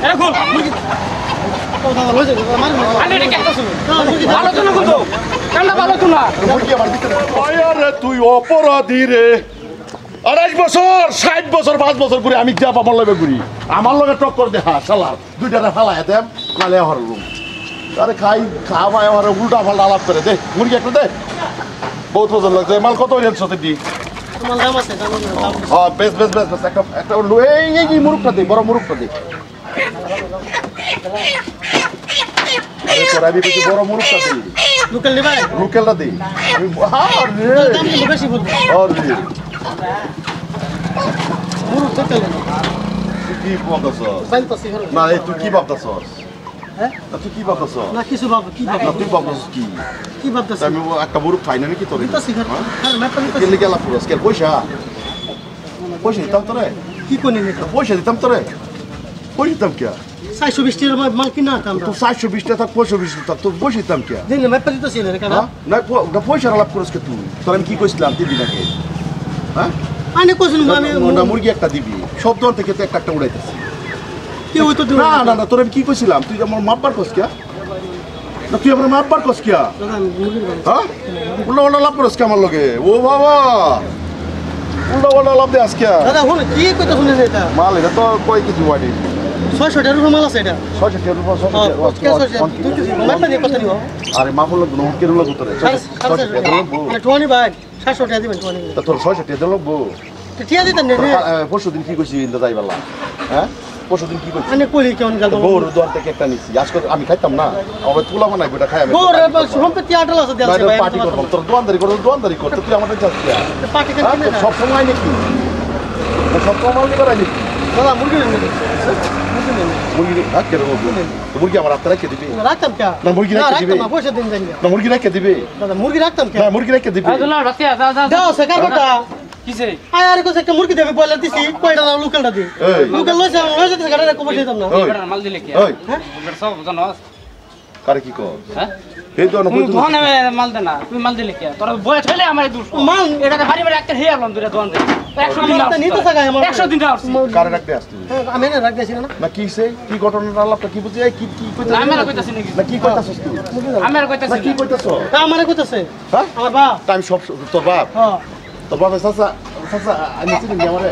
এখন তুই অপরাধী রে 28 বছর 60 বছর 5 বছর ঘুরে আমি যা আমার লগে ঘুরি আমার লগে টক্কর দেখা শালা দুইটারে ফালাই দেম নালে হরলুম আরে খাওয়া আমার উল্টা পাল্টা আলাপ করে দে মুরগি একটা দে বহুত পছন্দ লাগছে মাল কত রেট সাথে দি বেশ বেশ বেশ বেশ একটা এই মুরগটা দে বড় মুরগটা দে আরে তোরা আমি কিছু বড় মুরগটা দে লোকাল নেবা লোকালটা দে আমি দাম কি বেশি বলবো আরে মুরগ লোকাল কি ভাবতাছস বাইলতাছি না এই তুই কি ভাবতাছস হ্যাঁ তুই কি ভাবতাছস না কিছু ভাব কি ভাব না তুই ভাবতাছস কি কি ভাবতাছি আমি একটা মুরগ খাই না নাকি তোর দিতাছি হ্যাঁ ম্যাপটা কে লিগে লাভ করস কে পয়সা দিতাম তোরে কি কোনে নিতা পয়সা দিতাম তোরে পয়সা দিতাম কে 420 টাকা মাল কিনা আনতাম তুই 420 টাকা 520 টাকা তুই পয়সা দিতাম কে দিন ম্যাপটা দিতাছি না কাকা না পয়সা লাভ করস কে তুই তোর আমি কি কইছিলাম দিবি নাকি হ্যাঁ আনে কোজন আমি না মুরগি একটা দিবি সব দোকান থেকে তো একটা উড়াইতেছি কি হইতো না না না তোর আমি কি কইছিলাম তুই আমার মাপবার কস কে না তুই আমার মাপবার কস কে হ্যাঁ উল্টা লাভ করস কে আমার লগে ও বাবা উল্টা লাভ দে আজকে দাদা শুনে কি কইতা শুনে এটা মাল এটা তো কয় কেজি ওয়াইড 600 টাকার মাল আছে এটা 600 টাকা রুপা 600 ম্যাপটা দিয়ে কত নিব আরে মাফল নো কেরু লাগু তোরে 600 টাকা লাগবো 20 ভাই 700 টাকা দিবেন 20 তা তোর 600 টাকা লাগবো টিয়া দিতেন না পরশুদিন কি কইছি ইন্দা যাইবালা হ্যাঁ পরশুদিন কি কইছি আনে কইলি কেমন গেল বউর দোয়ার থেকে একটা নিছি আজকে আমি খাইতাম না আবার তুলা বানাই গোটা খাই আমি বউর সম্পত্তি আটল আছে দেলছে ভাই পার্টি করব তোর দোয়ানদারি কর তুই আমাদের যাচ্ছিস পার্টি কেন কিনে সব সময় নাকি সব সময় নাকি করাই নাকি দাদা মুরগি নেই মুরগি হাত কেন মুরগি আমার হাতে রেখে দিবি রাখতাম কে না মুরগি রেখে দিবি না পয়সা দিন যাই না মুরগি রেখে দিবি দাদা মুরগি রাখতাম কে না মুরগি রেখে দিবি আদুল্লাহ রাতিয়া দাদা দাও সেকার কথা কিসে আয় আর কোস একটা মুরগি দেবে বলে দিছি কয়টা দাও লোকালটা দি লোকাল লইছে গাড়ি কো বসে দিতাম না এই বেটার মাল দিলে কি ওই বেটার সব জানোস কারে কি কর হ্যাঁ এই তো তুই ধনে মাল দে না তুই মাল দিলে কি তোর বয়স হইলে আমার দুষ মাল এটাকে ভারী ভারী একটা হেয়ার লন দুইটা দোয়ান দে 100 দিন আমার নিতে থাকা আমার 100 দিন আসছে কারে রাখতে আসছিস আমি না রাখ দিছি না না কিসে কি ঘটনাটা আলাপটা কি বুঝি কি কি কইতাছ আমি আর কইতাছি নাকি না কি কইতাছস তুই আমি আর কইতাছি না কি কইতাছ আমারে কইতাছে হ্যাঁ আমার বাপ টাইম সব তোর বাপ হ্যাঁ তোর বাপ চাচা আমি চিনি আমারে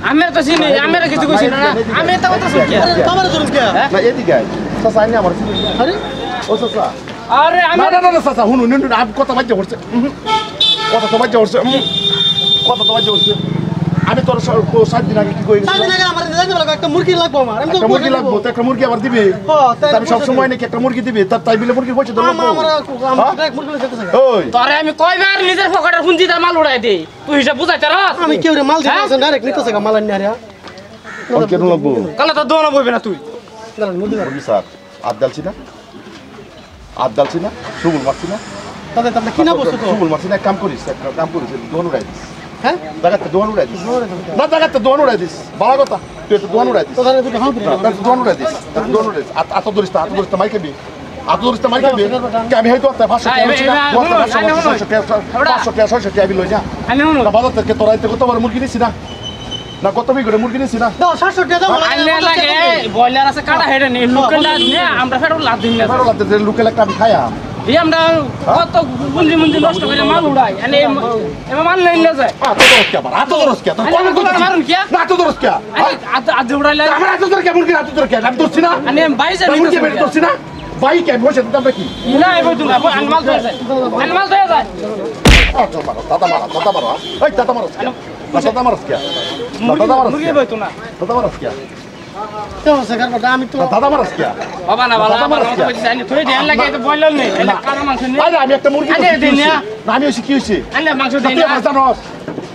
আমি তো চিনি আমি আর কিছু কইছি না আমি তো কথা শুনি তোমার জন্য কে না এদিকে আয় চাচা আইনি আমার চিনি আরে ও চাচা আরে আমি না না না চাচা হুনু নুন আপ কথা বাজ্য করছে কথা তো বাজ্য করছে কথা তো বাজ্য করছে আমি তোর 7 দিন আগে কি কই সাত দিন আগে আমার জানতে লাগবে একটা মুরগি লাগবে আমার আমি তো একটা মুরগি লাগবো তো একটা মুরগি আবার দিবে আমি সব সময় নাকি একটা মুরগি দিবে তাই বিলে মুরগি বসে দেবো আমার এক মুরগি যেতে থাকে ওই তোরে আমি কয়বার নিজের পকেটের পুঁজি দা মাল উড়াই দেই তুই হিসাব বুঝাইতে রাস আমি কেউ রে মাল দিতে ডাইরেক্ট নিতে থাকে মাল আনি আরে কোন কেন লাগবো কালে তো দোনো বইবে না তুই দাঁড়ান মুরগি মুরগি স্যার আদ ডালছি না সুবুল মারছি না দাদা তোমরা কিনা বসছো তো সুবুল মারছি না এক কাম করিস দোয়ান উড়াই দিস হ্যাঁ জায়গাতে দোয়ান উড়াই দিস না জায়গাতে দোয়ান উড়াই দিস ভালো কথা তুই একটু দোয়ান উড়াই দিস তো দাদা দুটো হাল করে দোয়ান উড়াই দিস দোয়ান উড়াই দিস আত ধরিস মাই খাবি আমি হয়তো 500 টাকা লই না আমি হুনো বাজার থেকে তোরা কত বড় মুরগি নিছি না না কত বড় করে মুরগি নিছি না দাও 700 টাকা দাও আইলে লাগে বয়লার আছে কাটা হেডে নি লোকাল নে আমরা ফেরো লাদ দিন না লোকেল একটা আমি খাইয়া এই আমরা কত বুঞ্জি মুঞ্জি নষ্ট করে মাল উড়াই আনে এমন মাল নেই না যায় এত দরস কে তোর কোন কথা মারুন কি না এত দরস কে আরে আজ উড়াইলে আমরা এত দরস কে মুরগি এত দরস কে আমি দরছি না আনে 22 মুরগি বের দরছি না ভাই কে বসে দিতাম নাকি না এবার তুই আনমাল তো যায় আনমাল তো যায় দাদা মারা এই দাদা মারা দাদা মারা কে মুরগি বইতো না দাদা মারা কে তো সেকার কথা আমি তো দাদা মারা কে বাবা না বাবা আমার তো কইছি জানি তুই দেন লাগে তো বয়লার নেই কারা মাংস নেই আরে আমি একটা মুরগি না আমি হইছি কি হইছে আনে মাংস দেই তুই না আমার জানোস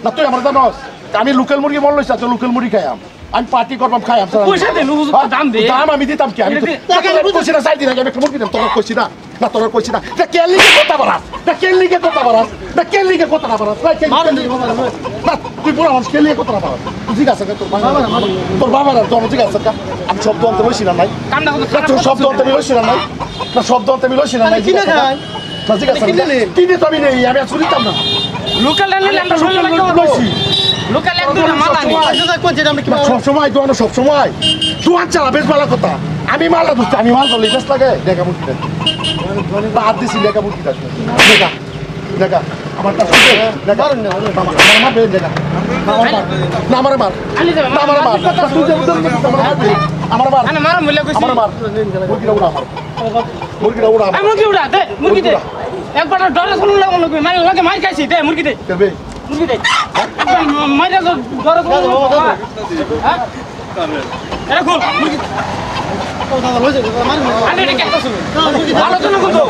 না তুই আমার জানোস আমি লোকাল মুরগি মন লইছি তো লোকাল মুরগি খাইয়াম আমি পার্টি করবাম খাইয়াম পয়সা দে হুজুর দাম দে দাম আমি দিতাম কি আমি তো কইছি না সাইড দিন আগে একটা মুরগি দাম তোর কইছি না না তোর কইছি না তা কেলিকে কথা বলাস না কেলিকে কথা বলাস না কেলিকে কথা না বলাস না তুই পুরো আমার কেলিকে কথা না বলাস ঠিক আছে তোর বাবার তোর ঠিক আছে আমি শব্দ অন্ত লইছি না নাই কামনা কত তোর শব্দ অন্ত লইছি না নাই না শব্দ অন্ত লইছি না নাই কিনা খাই না ঠিক আছে কিনে তো আমি নেই আমি আর শুনিতাম না লোকাল নিলে আমরা শুনলে লইছি লোকাল একদম মালা নেই সব সময় দোয়ানো সব সময় দোয়ান চালা বেশ ভালো কথা আমি মালটা বুঝছি আমি মাল ধরলি বেশ লাগে দেখা মুরগিটা হাত দিছি দেখা মুরগিটা দেখা দেখা আমারটা শুনে দেখা আমার মা বেশ দেখা না আমার মার আনি দেবে না আমার মার তুই যে উদর আমার মার আনে মারা মইলা কইছি আমার মার মুরগিটা উড়া আমার মুরগিটা উড়া আমার মুরগি উড়া দে মুরগি দে একবার ডরে শুনু লাগো না মানে লাগে মাই খাইছি দে মুরগি দে করবে মুরগি দে মাইরা ডরে শুনু হ্যাঁ এরা খুল মুরগি আনে রে কেটে শুনু ভালো তো না কিন্তু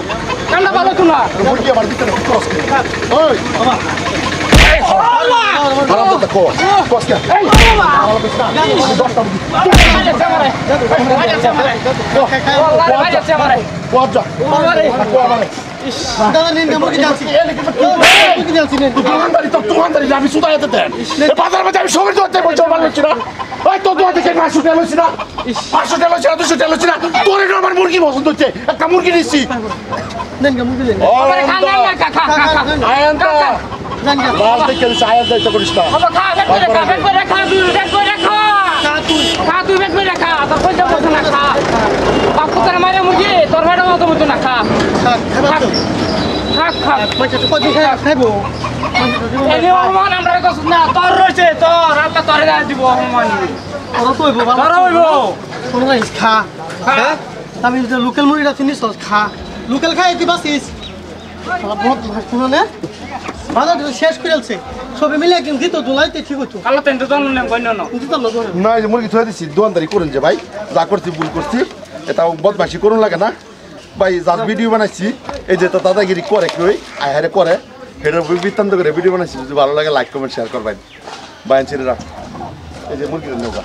কান্না ভালো তো না মুরগি আমার ভিতরে ক্রস করে ওই বাবা আরাম তো কো কস কে এই বাবা আমার বিছনা আমি দশটা মুরগি আরে সামারে আরে সামারে আরে সামারে কোয়া যা কোয়া মানে দাদা নিন মুরগি যাচ্ছি মুরগি যাচ্ছি নিন দোকানদারি আমি সুদাইতে দেন বাজার মধ্যে আমি সবের দোকানে বলছি মারছি না ওই তো দোকান থেকে 500 টাকা লইছি না 500 টাকা লইছি না 200 টাকা লইছি না তোর এটা আমার মুরগি পছন্দ হচ্ছে একটা মুরগি নিছি নেন মুরগি নেন আরে খা না খা খা খা আয়ান্তা নেন লাল দেখে আয়াত দাইতে করিস না বাবা খা বেক করে খা তুই বেক করে খা খা তুই বেক করে খা তোর কই যাবো না খা বাপু তোর মারে মুরগি তোর হেডা মতো না খা খা খা মাইকা তো কত খাইবো এনে অপমান আমরা কস না তোর রইছে তোর আমরা তোরে দিব অপমান ওরা তো হইবো তোর হইব কোন রাইস খা হ্যাঁ আমি যে লোকাল মুরগিটা চিনিস খা লোকাল খাই তুই বাসিস বহুত শুনো না বাজার শেষ করে আছে সবে মিলে একদিন দিত দোলাইতে ঠিক হতো কালো তেন তো জানো না কইনো না দিতাম না ধরে না এই যে মুরগি থয়ে দিছি দোকানদারি করেন যে ভাই যা করছি ভুল করছি এটা বদমাশি করুন লাগে না ভাই যার ভিডিও বানাইছি এই যে তো দাদাগিরি করে কেউ আহারে করে সেটার বৃত্তান্ত করে ভিডিও বানাইছি যদি ভালো লাগে লাইক কমেন্ট শেয়ার করবেন বাইন ছেলেরা এই যে মুরগিটা নৌকা